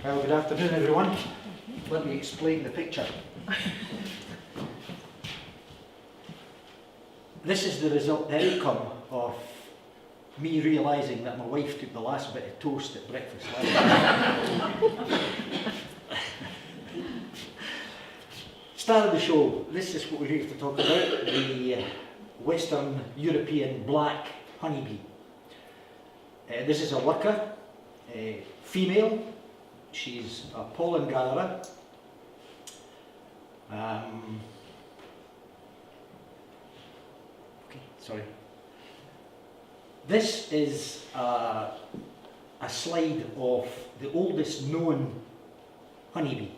Well, good afternoon everyone. Let me explain the picture. This is the result, the outcome of me realising that my wife took the last bit of toast at breakfast last night. Start of the show. This is what we're here to talk about, the Western European black honeybee. This is a worker, a female. She's a pollen gatherer. This is a slide of the oldest known honeybee.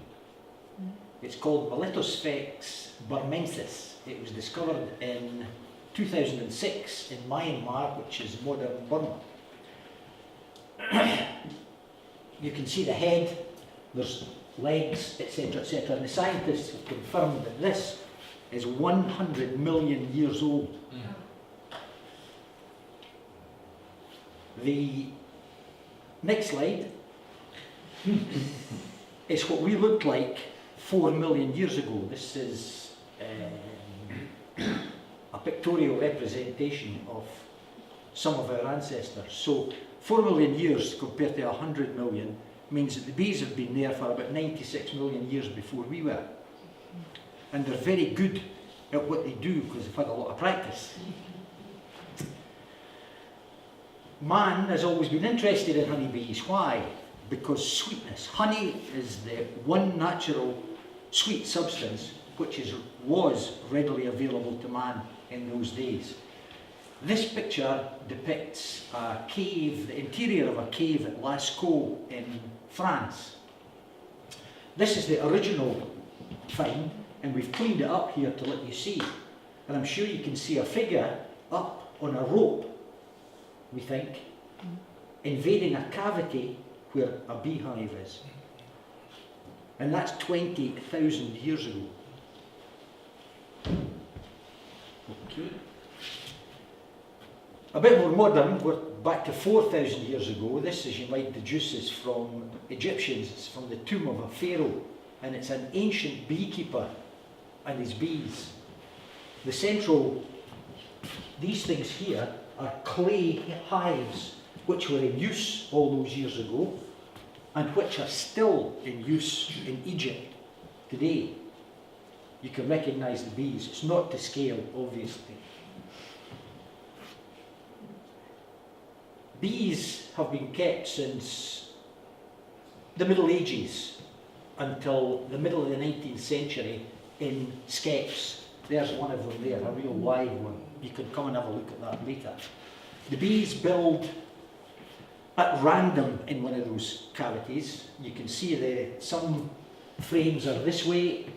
It's called Melitosphex burmensis. It was discovered in 2006 in Myanmar, which is modern Burma. You can see the head, there's legs, etc., etc. And the scientists have confirmed that this is 100 million years old. The next slide is what we looked like 4 million years ago. This is a pictorial representation of some of our ancestors. So 4 million years compared to 100 million means that the bees have been there for about 96 million years before we were. And they're very good at what they do because they've had a lot of practice. Man has always been interested in honeybees. Why? Because sweetness. Honey is the one natural sweet substance which was readily available to man in those days. This picture depicts a cave, the interior of a cave at Lascaux in France. This is the original find, and we've cleaned it up here to let you see. And I'm sure you can see a figure up on a rope, we think, invading a cavity where a beehive is. And that's 20,000 years ago. Okay. A bit more modern, we're back to 4,000 years ago. This, as you might deduce, is from Egyptians. It's from the tomb of a pharaoh. And it's an ancient beekeeper and his bees. The central, these things here are clay hives which were in use all those years ago and which are still in use in Egypt today. You can recognise the bees. It's not to scale, obviously. Bees have been kept since the Middle Ages until the middle of the 19th century in skeps. There's one of them there, a real live one. You can come and have a look at that later. The bees build at random in one of those cavities. You can see some frames are this way,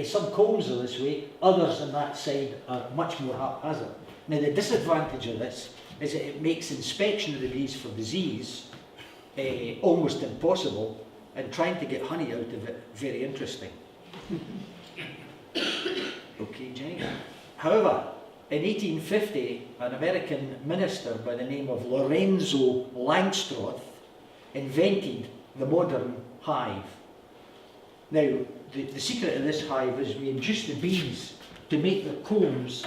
some combs are this way, others on that side are much more haphazard. Now the disadvantage of this is that it makes inspection of the bees for disease almost impossible, and trying to get honey out of it very interesting. Okay, Jenny. However, in 1850, an American minister by the name of Lorenzo Langstroth invented the modern hive. Now, the secret of this hive is we induce the bees to make their combs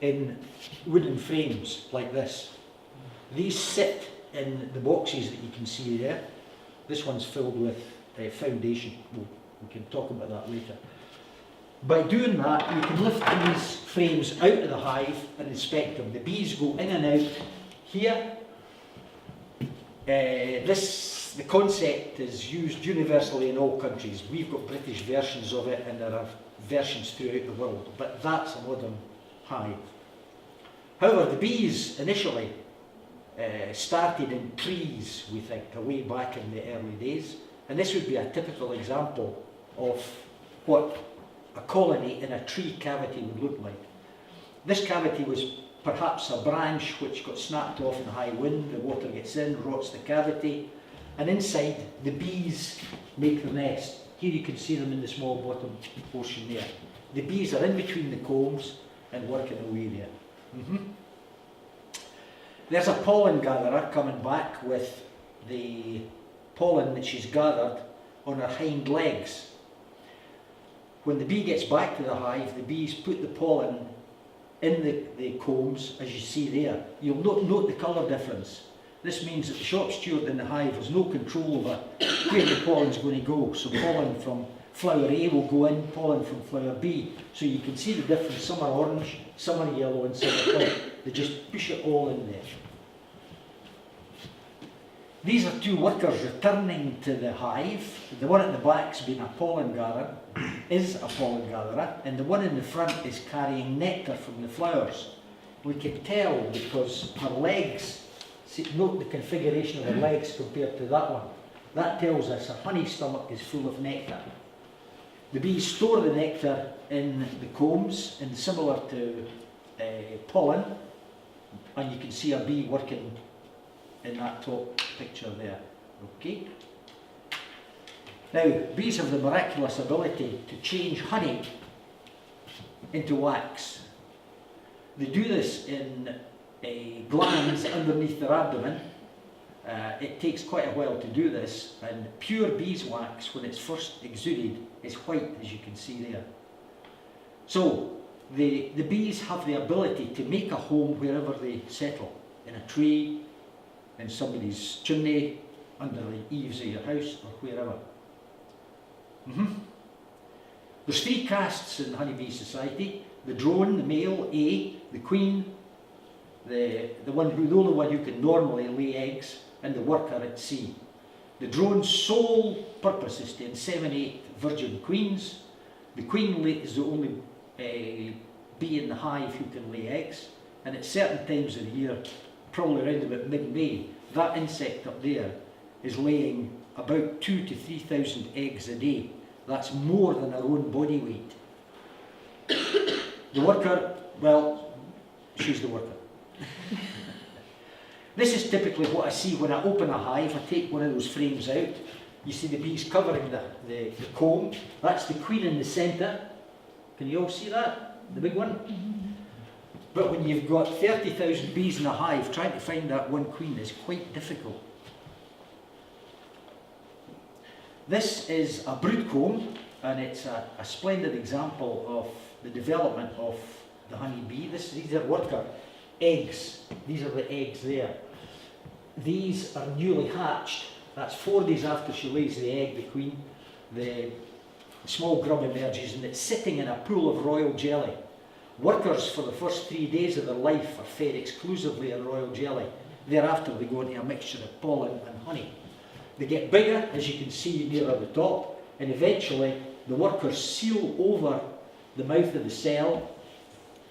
in wooden frames like this. These sit in the boxes that you can see there. This one's filled with foundation. We can talk about that later. By doing that, you can lift these frames out of the hive and inspect them. The bees go in and out here. The concept is used universally in all countries. We've got British versions of it, and there are versions throughout the world, but that's a modern hive. However, the bees initially started in trees, we think, way back in the early days, and this would be a typical example of what a colony in a tree cavity would look like. This cavity was perhaps a branch which got snapped off in a high wind, the water gets in, rots the cavity, and inside the bees make the nest. Here you can see them in the small bottom portion there. The bees are in between the combs and working away there. There's a pollen gatherer coming back with the pollen that she's gathered on her hind legs. When the bee gets back to the hive, the bees put the pollen in the combs, as you see there. You'll note the colour difference. This means that the shop steward in the hive has no control over where the pollen's going to go. So pollen from flower A will go in, pollen from flower B. So you can see the difference. Some are orange, some are yellow, and some are white. They just push it all in there. These are two workers returning to the hive. The one at the back's been a pollen gatherer, is a pollen gatherer, and the one in the front is carrying nectar from the flowers. We can tell because her legs, see, note the configuration of her legs compared to that one. That tells us her honey stomach is full of nectar. The bees store the nectar in the combs, and similar to pollen, and you can see a bee working in that top picture there. Okay. Now, bees have the miraculous ability to change honey into wax. They do this in glands underneath their abdomen. It takes quite a while to do this, and pure beeswax, when it's first exuded, is white, as you can see there. So, the bees have the ability to make a home wherever they settle, in a tree, in somebody's chimney, under the eaves of your house, or wherever. There's three castes in honeybee society: the drone, the male, A, the queen, the only one who can normally lay eggs, and the worker at C. The drone's sole purpose is to inseminate virgin queens. The queen is the only bee in the hive who can lay eggs, and at certain times of the year, probably around about mid-May, that insect up there is laying about 2,000 to 3,000 eggs a day. That's more than her own body weight. The worker, well, she's the worker. This is typically what I see when I open a hive. I take one of those frames out. You see the bees covering the comb. That's the queen in the centre. Can you all see that? The big one? But when you've got 30,000 bees in a hive, trying to find that one queen is quite difficult. This is a brood comb, and it's a splendid example of the development of the honeybee. These are worker eggs. These are the eggs there. These are newly hatched. That's 4 days after she lays the egg, the queen. The small grub emerges, and it's sitting in a pool of royal jelly. Workers, for the first 3 days of their life, are fed exclusively on royal jelly. Thereafter, they go into a mixture of pollen and honey. They get bigger, as you can see near the top, and eventually the workers seal over the mouth of the cell,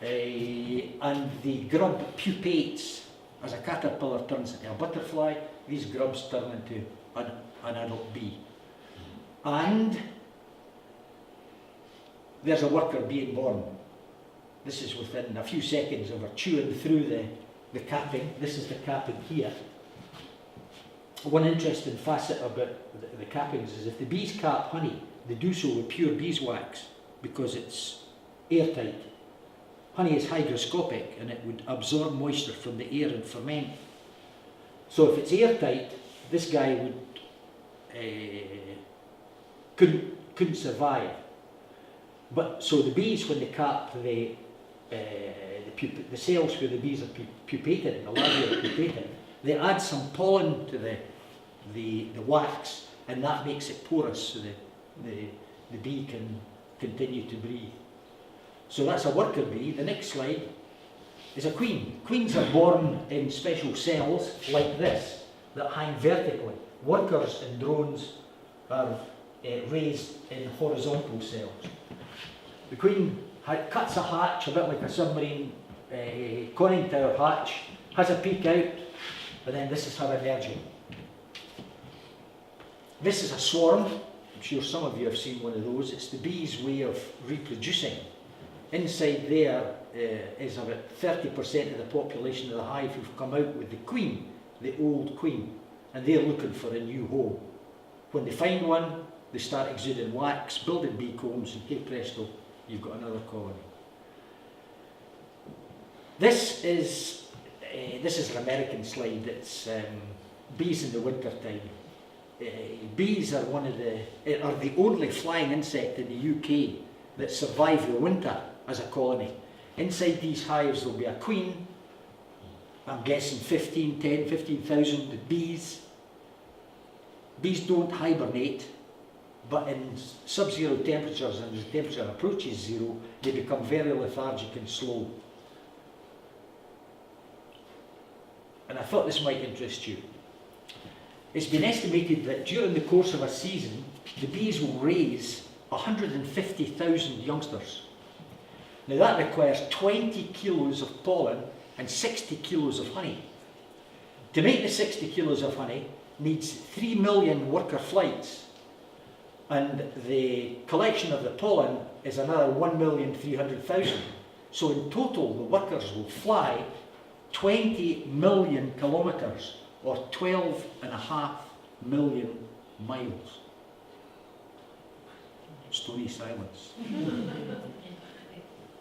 and the grub pupates. As a caterpillar turns into a butterfly, these grubs turn into an adult bee. And there's a worker being born. This is within a few seconds of her chewing through the capping. This is the capping here. One interesting facet about the cappings is if the bees cap honey, they do so with pure beeswax because it's airtight. Honey is hygroscopic and it would absorb moisture from the air and ferment. So if it's airtight, this guy couldn't survive. But so the bees, when they cap the cells where the bees are pupating, the larvae are pupating, they add some pollen to the wax, and that makes it porous so the bee can continue to breathe. So that's a worker bee. The next slide is a queen. Queens are born in special cells like this that hang vertically. Workers and drones are raised in horizontal cells. The queen cuts a hatch, a bit like a submarine conning tower hatch, has a peek out, and then this is her emerging. This is a swarm. I'm sure some of you have seen one of those. It's the bee's way of reproducing. Inside there is about 30% of the population of the hive who've come out with the queen, the old queen, and they're looking for a new home. When they find one, they start exuding wax, building bee combs, and hey presto, you've got another colony. This is an American slide. It's bees in the winter time. bees are are the only flying insect in the UK that survive the winter as a colony. Inside these hives there'll be a queen, I'm guessing 15,000 bees. Bees don't hibernate, but in sub-zero temperatures, and as the temperature approaches zero, they become very lethargic and slow. And I thought this might interest you. It's been estimated that during the course of a season, the bees will raise 150,000 youngsters. Now that requires 20 kilos of pollen and 60 kilos of honey. To make the 60 kilos of honey needs 3 million worker flights, and the collection of the pollen is another 1,300,000. So in total the workers will fly 20 million kilometres, or 12.5 million miles. Stony silence.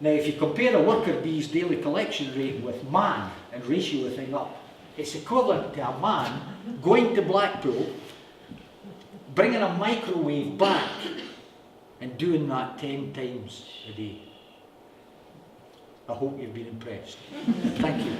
Now if you compare a worker bee's daily collection rate with man and ratio the thing up, it's equivalent to a man going to Blackpool, bringing a microwave back and doing that 10 times a day. I hope you've been impressed. Thank you.